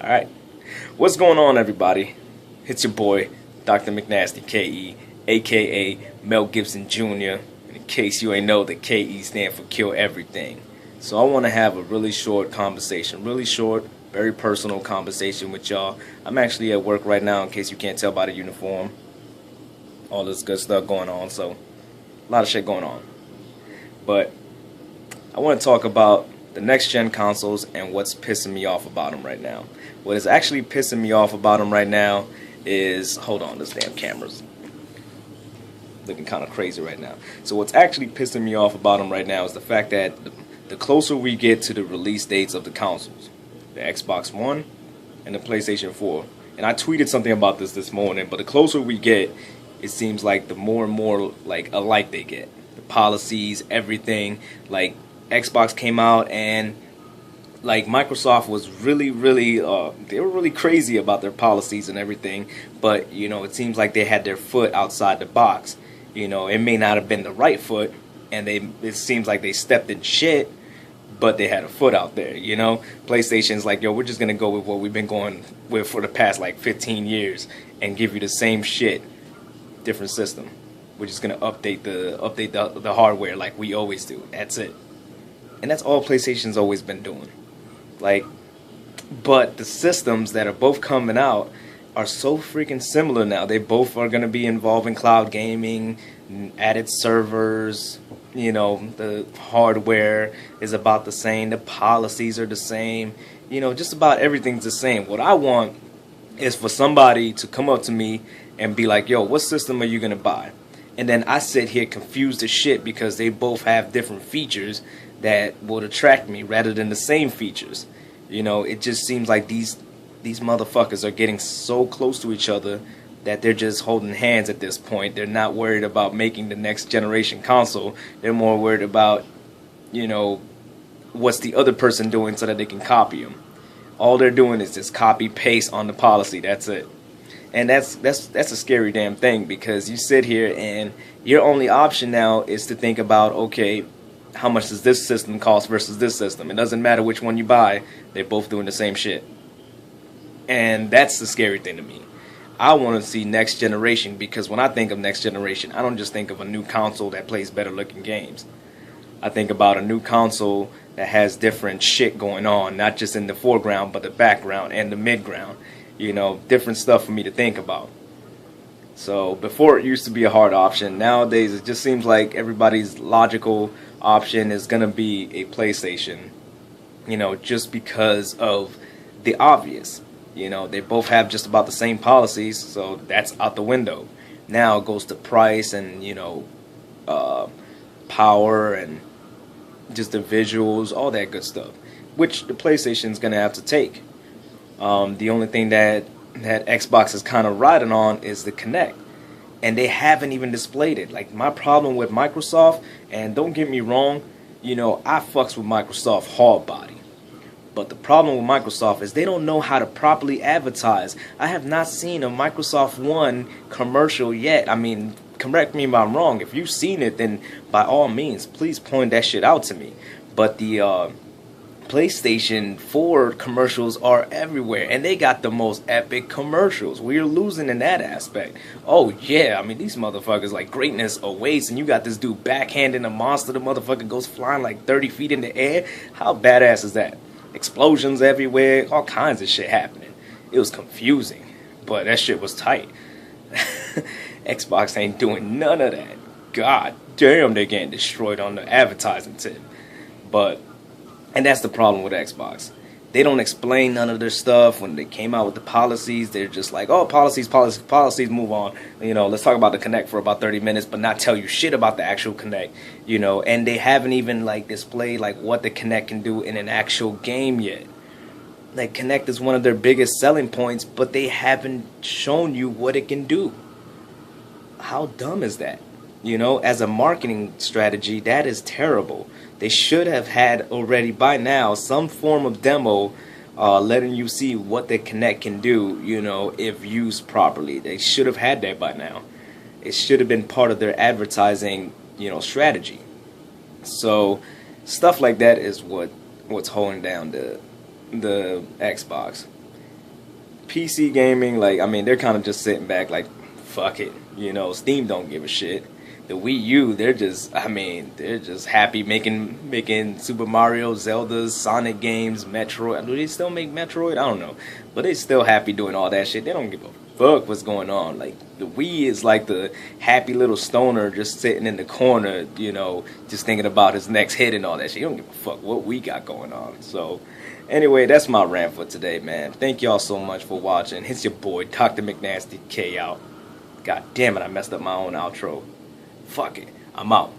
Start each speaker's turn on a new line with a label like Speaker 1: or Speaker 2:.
Speaker 1: Alright, what's going on, everybody? It's your boy, DrMcNastee KE, aka Mel Gibson Jr. In case you ain't know, the KE stand for Kill Everything. So I want to have a really short conversation, really short, very personal conversation with y'all. I'm actually at work right now, in case you can't tell by the uniform. All this good stuff going on, so a lot of shit going on. But I want to talk about the next gen consoles and what's pissing me off about them right now. What is actually pissing me off about them right now is, hold on, this damn camera's looking kind of crazy right now. So what's actually pissing me off about them right now is the fact that the closer we get to the release dates of the consoles, the Xbox One and the PlayStation 4, and I tweeted something about this morning, but the closer we get, it seems like the more and more like alike they get. The policies, everything. Like Xbox came out and like Microsoft was really they were really crazy about their policies and everything, but you know, it seems like they had their foot outside the box. You know, it may not have been the right foot, and it seems like they stepped in shit, but they had a foot out there. You know, PlayStation's like, yo, we're just gonna go with what we've been going with for the past like 15 years and give you the same shit, different system. We're just gonna update the hardware like we always do. That's it. And that's all PlayStation's always been doing. Like, but the systems that are both coming out are so freaking similar now. They both are gonna be involving cloud gaming, added servers. You know, the hardware is about the same. The policies are the same. You know, just about everything's the same. What I want is for somebody to come up to me and be like, yo, what system are you gonna buy? And then I sit here confused as shit because they both have different features that would attract me rather than the same features. You know, it just seems like these motherfuckers are getting so close to each other that they're just holding hands at this point. They're not worried about making the next generation console. They're more worried about, you know, what's the other person doing so that they can copy them. All they're doing is just copy paste on the policy. That's it. And that's a scary damn thing, because you sit here and your only option now is to think about, okay, how much does this system cost versus this system? It doesn't matter which one you buy, they're both doing the same shit. And that's the scary thing to me. I want to see next generation, because when I think of next generation, I don't just think of a new console that plays better looking games. I think about a new console that has different shit going on, not just in the foreground, but the background and the midground. You know, different stuff for me to think about. So before it used to be a hard option. Nowadays it just seems like everybody's logical option is gonna be a PlayStation. You know, just because of the obvious. You know, they both have just about the same policies, so that's out the window. Now it goes to price and, you know, power and just the visuals, all that good stuff, which the PlayStation's gonna have to take. The only thing that Xbox is kind of riding on is the Kinect, and they haven't even displayed it. Like, my problem with Microsoft, and don't get me wrong, you know, I fucks with Microsoft hard body, but the problem with Microsoft is they don't know how to properly advertise. I have not seen a Microsoft One commercial yet. I mean, correct me if I'm wrong. If you've seen it, then by all means, please point that shit out to me. But the PlayStation 4 commercials are everywhere, and they got the most epic commercials. We're losing in that aspect. Oh yeah, I mean, these motherfuckers, like, greatness awaits, and you got this dude backhanding a monster. The motherfucker goes flying like 30 feet in the air. How badass is that? Explosions everywhere, all kinds of shit happening. It was confusing, but that shit was tight. Xbox ain't doing none of that. God damn, they're getting destroyed on the advertising tip. And that's the problem with Xbox. They don't explain none of their stuff. When they came out with the policies, they're just like, oh, policies, move on. You know, let's talk about the Kinect for about 30 minutes, but not tell you shit about the actual Kinect. You know, and they haven't even, like, displayed, like, what the Kinect can do in an actual game yet. Like, Kinect is one of their biggest selling points, but they haven't shown you what it can do. How dumb is that? You know, as a marketing strategy, that is terrible. They should have had already by now some form of demo letting you see what the Kinect can do, you know, if used properly. They should have had that by now. It should have been part of their advertising, you know, strategy. So stuff like that is what's holding down the Xbox. PC gaming, like, I mean, they're kind of just sitting back like, fuck it. You know, Steam don't give a shit. The Wii U, they're just, I mean, they're just happy making Super Mario, Zelda, Sonic games, Metroid. Do they still make Metroid? I don't know. But they still happy doing all that shit. They don't give a fuck what's going on. Like, the Wii is like the happy little stoner just sitting in the corner, you know, just thinking about his next hit and all that shit. You don't give a fuck what we got going on. So, anyway, that's my rant for today, man. Thank y'all so much for watching. It's your boy, DrMcNastee KE out. God damn it, I messed up my own outro. Fuck it. I'm out.